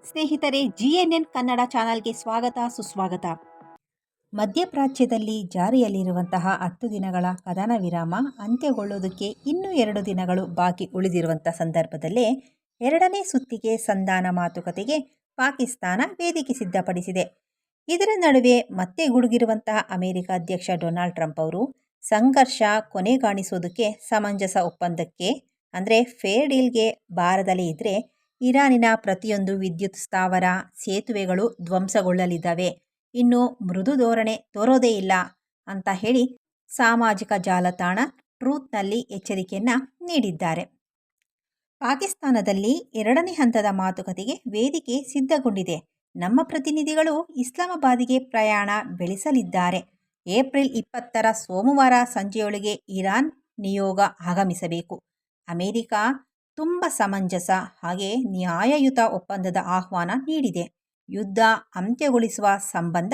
ಸ್ನೇಹಿತರೆ, GNN ಕನ್ನಡ ಚಾನಲ್ಗೆ ಸ್ವಾಗತ ಸುಸ್ವಾಗತ. ಮಧ್ಯಪ್ರಾಚ್ಯದಲ್ಲಿ ಜಾರಿಯಲ್ಲಿರುವಂತಹ 10 ದಿನಗಳ ಕದನ ವಿರಾಮ ಅಂತ್ಯಗೊಳ್ಳುವುದಕ್ಕೆ ಇನ್ನೂ 2 ದಿನಗಳು ಬಾಕಿ ಉಳಿದಿರುವಂಥ ಸಂದರ್ಭದಲ್ಲೇ ಎರಡನೇ ಸುತ್ತಿಗೆ ಸಂಧಾನ ಮಾತುಕತೆಗೆ ಪಾಕಿಸ್ತಾನ ವೇದಿಕೆ ಸಿದ್ಧಪಡಿಸಿದೆ. ಇದರ ನಡುವೆ ಮತ್ತೆ ಗುಡುಗಿರುವಂತಹ ಅಮೆರಿಕ ಅಧ್ಯಕ್ಷ ಡೊನಾಲ್ಡ್ ಟ್ರಂಪ್ ಅವರು ಸಂಘರ್ಷ ಕೊನೆಗಾಣಿಸೋದಕ್ಕೆ ಸಮಂಜಸ ಒಪ್ಪಂದಕ್ಕೆ ಅಂದರೆ ಫೇರ್ ಡೀಲ್ಗೆ ಬಾರದಲೇ ಇದ್ದರೆ ಇರಾನಿನ ಪ್ರತಿಯೊಂದು ವಿದ್ಯುತ್ ಸ್ಥಾವರ ಸೇತುವೆಗಳು ಧ್ವಂಸಗೊಳ್ಳಲಿದ್ದಾವೆ, ಇನ್ನು ಮೃದು ಧೋರಣೆ ತೋರೋದೇ ಇಲ್ಲ ಅಂತ ಹೇಳಿ ಸಾಮಾಜಿಕ ಜಾಲತಾಣ ಟ್ರೂತ್ನಲ್ಲಿ ಎಚ್ಚರಿಕೆಯನ್ನು ನೀಡಿದ್ದಾರೆ. ಪಾಕಿಸ್ತಾನದಲ್ಲಿ ಎರಡನೇ ಹಂತದ ಮಾತುಕತೆಗೆ ವೇದಿಕೆ ಸಿದ್ಧಗೊಂಡಿದೆ. ನಮ್ಮ ಪ್ರತಿನಿಧಿಗಳು ಇಸ್ಲಾಮಾಬಾದಿಗೆ ಪ್ರಯಾಣ ಬೆಳೆಸಲಿದ್ದಾರೆ. ಏಪ್ರಿಲ್ 20ರ ಸೋಮವಾರ ಸಂಜೆಯೊಳಗೆ ಇರಾನ್ ನಿಯೋಗ ಆಗಮಿಸಬೇಕು. ಅಮೆರಿಕ ತುಂಬ ಸಮಂಜಸ ಹಾಗೆ ನ್ಯಾಯಯುತ ಒಪ್ಪಂದದ ಆಹ್ವಾನ ನೀಡಿದೆ. ಯುದ್ಧ ಅಂತ್ಯಗೊಳಿಸುವ ಸಂಬಂಧ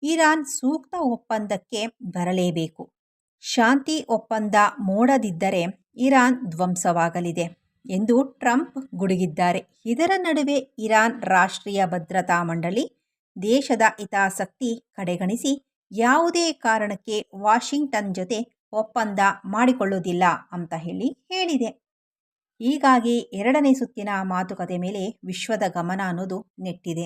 ಇರಾನ್ ಸೂಕ್ತ ಒಪ್ಪಂದಕ್ಕೆ ಬರಲೇಬೇಕು. ಶಾಂತಿ ಒಪ್ಪಂದ ಮೂಡದಿದ್ದರೆ ಇರಾನ್ ಧ್ವಂಸವಾಗಲಿದೆ ಎಂದು ಟ್ರಂಪ್ ಗುಡುಗಿದ್ದಾರೆ. ಇದರ ನಡುವೆ ಇರಾನ್ ರಾಷ್ಟ್ರೀಯ ಭದ್ರತಾ ಮಂಡಳಿ ದೇಶದ ಹಿತಾಸಕ್ತಿ ಕಡೆಗಣಿಸಿ ಯಾವುದೇ ಕಾರಣಕ್ಕೆ ವಾಷಿಂಗ್ಟನ್ ಜೊತೆ ಒಪ್ಪಂದ ಮಾಡಿಕೊಳ್ಳುವುದಿಲ್ಲ ಅಂತ ಹೇಳಿದೆ. ಹೀಗಾಗಿ ಎರಡನೇ ಸುತ್ತಿನ ಮಾತುಕತೆ ಮೇಲೆ ವಿಶ್ವದ ಗಮನ ಅನ್ನೋದು ನೆಟ್ಟಿದೆ.